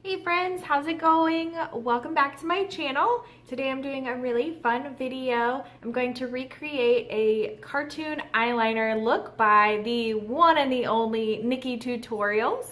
Hey friends, how's it going? Welcome back to my channel. Today I'm doing a really fun video. I'm going to recreate a cartoon eyeliner look by the one and the only Nikkietutorials.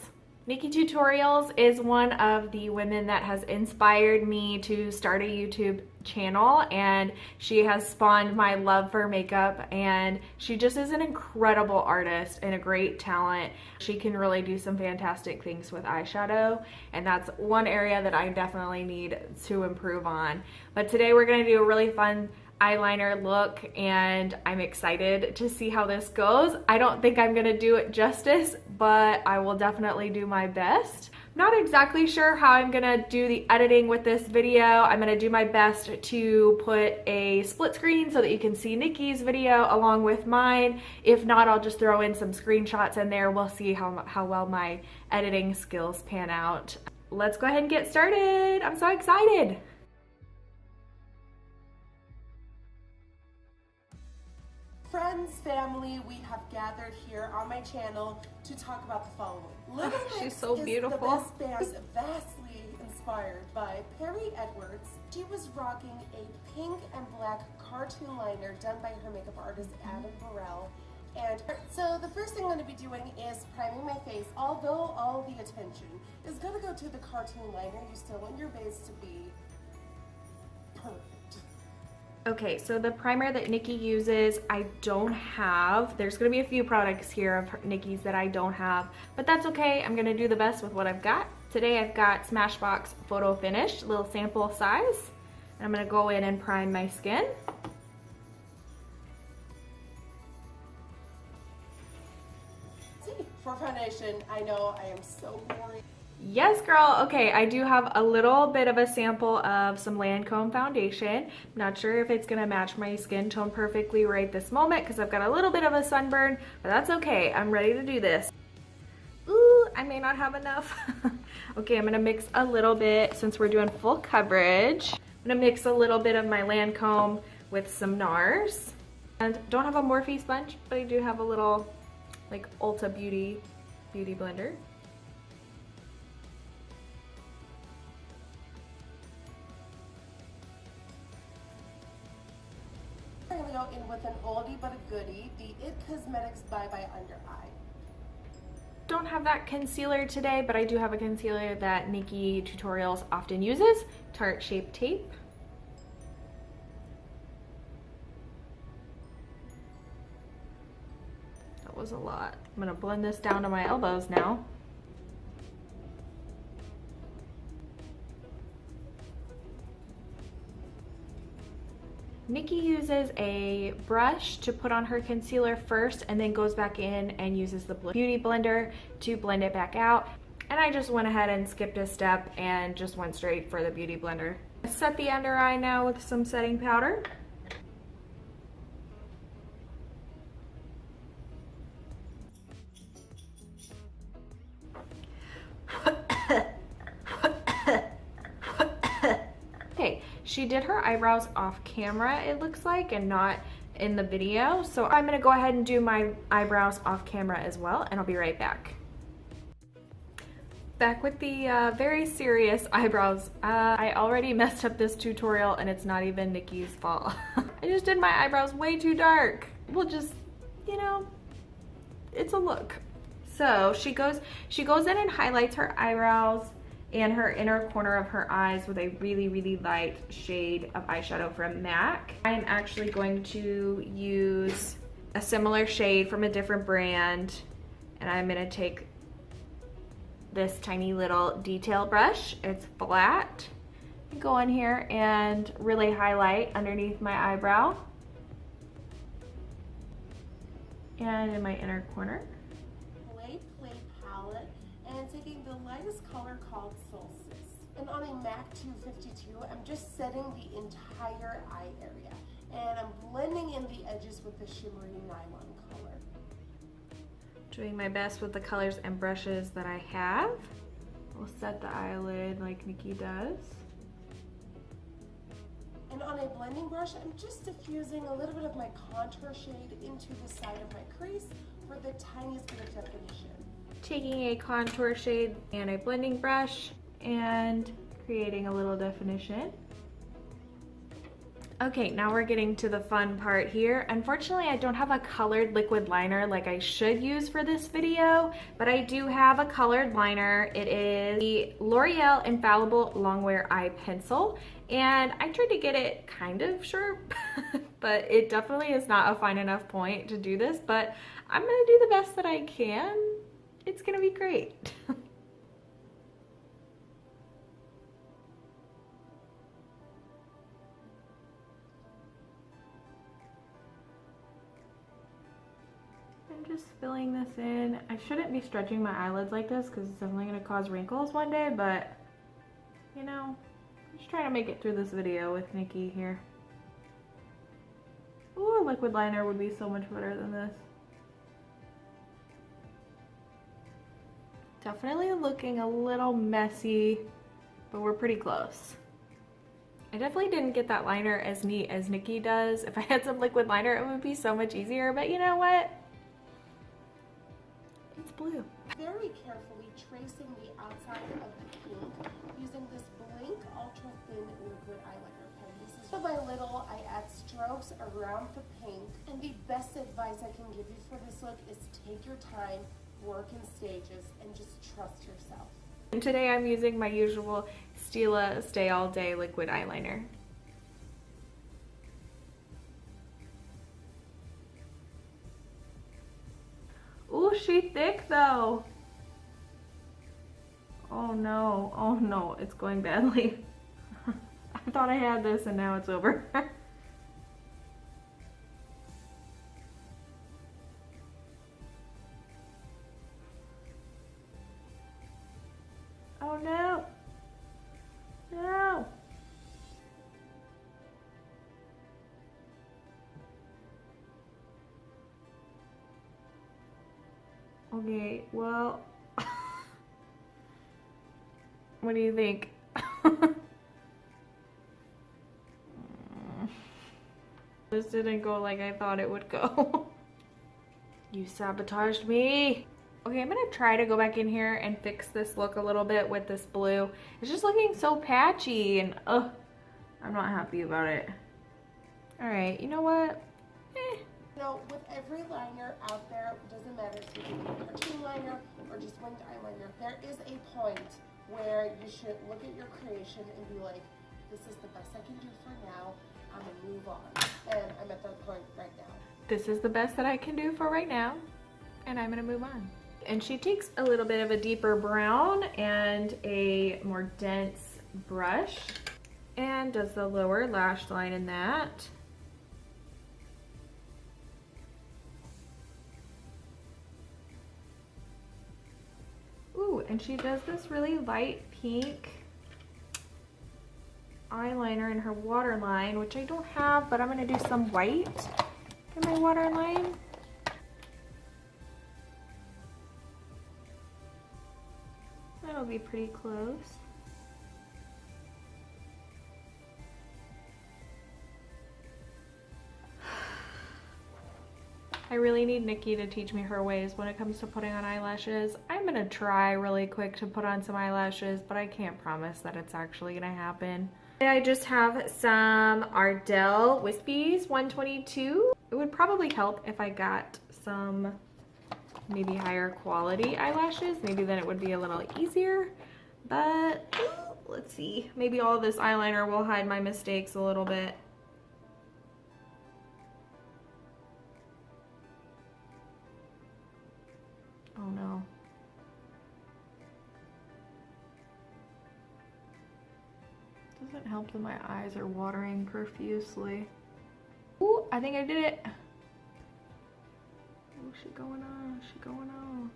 Nikkietutorials is one of the women that has inspired me to start a YouTube channel, and she has spawned my love for makeup, and she just is an incredible artist and a great talent. She can really do some fantastic things with eyeshadow, and that's one area that I definitely need to improve on. But today we're going to do a really fun eyeliner look, and I'm excited to see how this goes. I don't think I'm gonna do it justice, but I will definitely do my best. Not exactly sure how I'm gonna do the editing with this video. I'm gonna do my best to put a split screen so that you can see Nikkie's video along with mine. If not, I'll just throw in some screenshots in there. We'll see how well my editing skills pan out. Let's go ahead and get started. I'm so excited. Friends, family, we have gathered here on my channel to talk about the following. Little Mix she's so beautiful. is the best band, is vastly inspired by Perry Edwards. She was rocking a pink and black cartoon liner done by her makeup artist Adam Burrell. And so the first thing I'm going to be doing is priming my face, although all the attention is going to go to the cartoon liner. You still want your base to be perfect. Okay, so the primer that Nikkie uses, I don't have. There's gonna be a few products here of Nikkie's that I don't have, but that's okay. I'm gonna do the best with what I've got. Today I've got Smashbox Photo Finish, little sample size. I'm gonna go in and prime my skin. See, for foundation, I know I am so boring. Yes, girl. Okay, I do have a little bit of a sample of some Lancome foundation. Not sure if it's gonna match my skin tone perfectly right this moment because I've got a little bit of a sunburn, but that's okay. I'm ready to do this. Ooh, I may not have enough. Okay, I'm gonna mix a little bit since we're doing full coverage. I'm gonna mix a little bit of my Lancome with some NARS. And don't have a Morphe sponge, but I do have a little like Ulta Beauty blender. I'm going to go in with an oldie but a goodie, the It Cosmetics Bye Bye Under Eye. Don't have that concealer today, but I do have a concealer that Nikkietutorials often uses, Tarte Shape Tape. That was a lot. I'm gonna blend this down to my elbows now. Nikkie uses a brush to put on her concealer first and then goes back in and uses the Beauty Blender to blend it back out. And I just went ahead and skipped a step and just went straight for the Beauty Blender. I set the under eye now with some setting powder. Okay, she did her eyebrows off camera, it looks like, and not in the video. So I'm gonna go ahead and do my eyebrows off camera as well, and I'll be right back. Back with the very serious eyebrows. I already messed up this tutorial and it's not even Nikkie's fault. I just did my eyebrows way too dark. We'll just, you know, it's a look. So she goes in and highlights her eyebrows and her inner corner of her eyes with a really light shade of eyeshadow from MAC. I'm actually going to use a similar shade from a different brand, and I'm gonna take this tiny little detail brush. It's flat. Go in here and really highlight underneath my eyebrow and in my inner corner. Play palette and taking the lightest color called Solstice. And on a MAC 252, I'm just setting the entire eye area. And I'm blending in the edges with the shimmery nylon color. Doing my best with the colors and brushes that I have. We'll set the eyelid like Nikkie does. And on a blending brush, I'm just diffusing a little bit of my contour shade into the side of my crease for the tiniest bit of definition. Taking a contour shade and a blending brush and creating a little definition. Okay, now we're getting to the fun part here. Unfortunately, I don't have a colored liquid liner like I should use for this video, but I do have a colored liner. It is the L'Oreal Infallible Longwear Eye Pencil, and I tried to get it kind of sharp, but it definitely is not a fine enough point to do this, but I'm gonna do the best that I can. It's gonna be great. Just filling this in. I shouldn't be stretching my eyelids like this because it's definitely going to cause wrinkles one day, but you know, I'm just trying to make it through this video with Nikki here. Ooh, a liquid liner would be so much better than this. Definitely looking a little messy, but we're pretty close. I definitely didn't get that liner as neat as Nikki does. If I had some liquid liner, it would be so much easier, but you know what? It's blue. Very carefully tracing the outside of the pink using this Blink Ultra Thin Liquid Eyeliner pen. Little by little, I add strokes around the pink. And the best advice I can give you for this look is take your time, work in stages, and just trust yourself. And today I'm using my usual Stila Stay All Day liquid eyeliner. Ooh, she's thick though. Oh no, it's going badly. I thought I had this and now it's over. Oh no. No. Okay, well, what do you think? This didn't go like I thought it would go. You sabotaged me. Okay, I'm gonna try to go back in here and fix this look a little bit with this blue. It's just looking so patchy and I'm not happy about it. All right, you know what? You know, with every liner out there, it doesn't matter if you're doing a cartoon liner or just winged eyeliner, there is a point where you should look at your creation and be like, this is the best I can do for now, I'm gonna move on. And I'm at that point right now. This is the best that I can do for right now, and I'm gonna move on. And she takes a little bit of a deeper brown and a more dense brush and does the lower lash line in that. Ooh, and she does this really light pink eyeliner in her waterline, which I don't have, but I'm gonna do some white in my waterline. That'll be pretty close. I really need Nikki to teach me her ways when it comes to putting on eyelashes. I'm gonna try really quick to put on some eyelashes, but I can't promise that it's actually gonna happen. I just have some Ardell Wispies 122. It would probably help if I got some maybe higher quality eyelashes. Maybe then it would be a little easier, but let's see. Maybe all this eyeliner will hide my mistakes a little bit. Oh no. Doesn't help that my eyes are watering profusely. Ooh, I think I did it. What's she going on? What's she going on?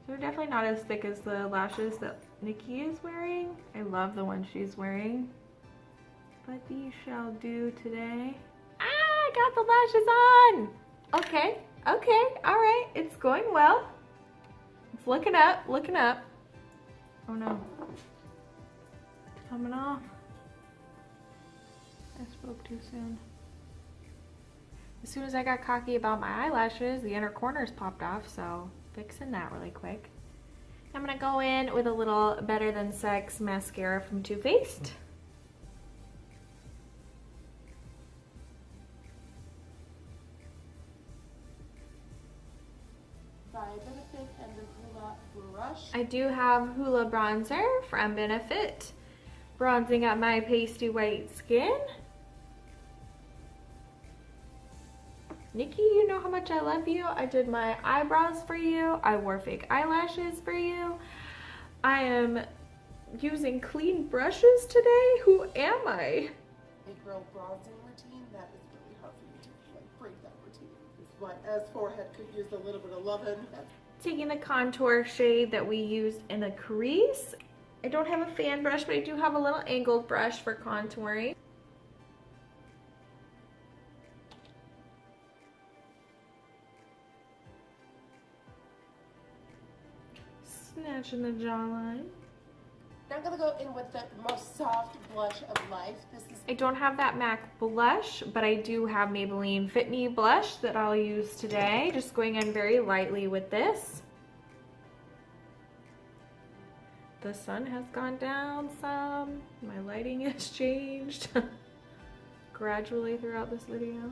They're definitely not as thick as the lashes that Nikki is wearing. I love the one she's wearing. But these shall do today. Ah, I got the lashes on! Okay, okay, alright. It's going well. It's looking up, looking up. Oh no. It's coming off. I spoke too soon. As soon as I got cocky about my eyelashes, the inner corners popped off, so fixing that really quick. I'm gonna go in with a little Better Than Sex mascara from Too Faced. By Benefit and the Hula brush. I do have Hula bronzer from Benefit, bronzing up my pasty white skin. Nikki, you know how much I love you. I did my eyebrows for you. I wore fake eyelashes for you. I am using clean brushes today. Who am I? A girl bronzing routine, that is really hard for me to like break that routine. It's what, as forehead could use a little bit of loving. Taking the contour shade that we used in the crease. I don't have a fan brush, but I do have a little angled brush for contouring. Snatching the jawline. Now I'm gonna go in with the most soft blush of life. I don't have that MAC blush, but I do have Maybelline Fit Me blush that I'll use today. Just going in very lightly with this. The sun has gone down some. My lighting has changed gradually throughout this video.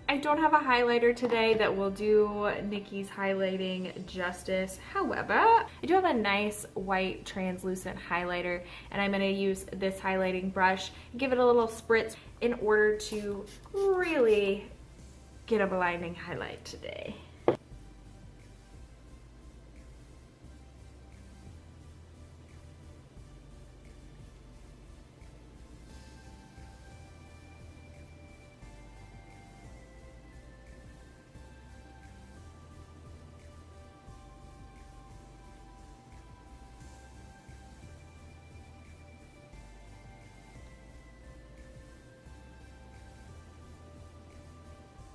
I don't have a highlighter today that will do Nikki's highlighting justice. However, I do have a nice white translucent highlighter, and I'm going to use this highlighting brush, give it a little spritz in order to really get a blinding highlight today.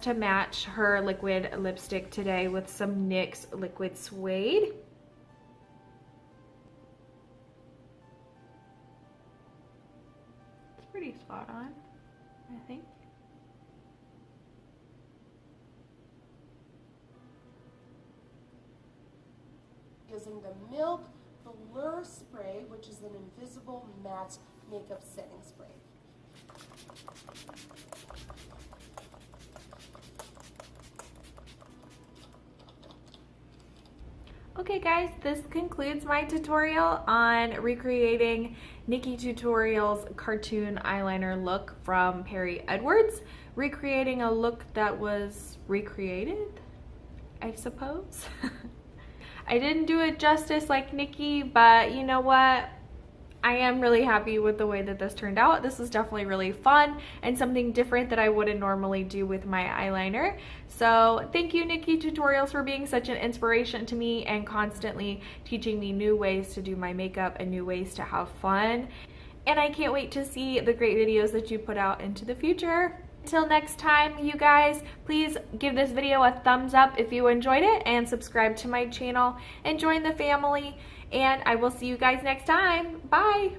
To match her liquid lipstick today with some NYX liquid suede. It's pretty spot on, I think. Using the Milk Blur Spray, which is an invisible matte makeup setting spray. Okay guys, this concludes my tutorial on recreating Nikkietutorials cartoon eyeliner look from Perry Edwards. Recreating a look that was recreated, I suppose. I didn't do it justice like Nikki, but you know what? I am really happy with the way that this turned out. This is definitely really fun and something different that I wouldn't normally do with my eyeliner. So thank you, Nikkietutorials, for being such an inspiration to me and constantly teaching me new ways to do my makeup and new ways to have fun. And I can't wait to see the great videos that you put out into the future. Until next time, you guys, please give this video a thumbs up if you enjoyed it and subscribe to my channel and join the family. And I will see you guys next time. Bye.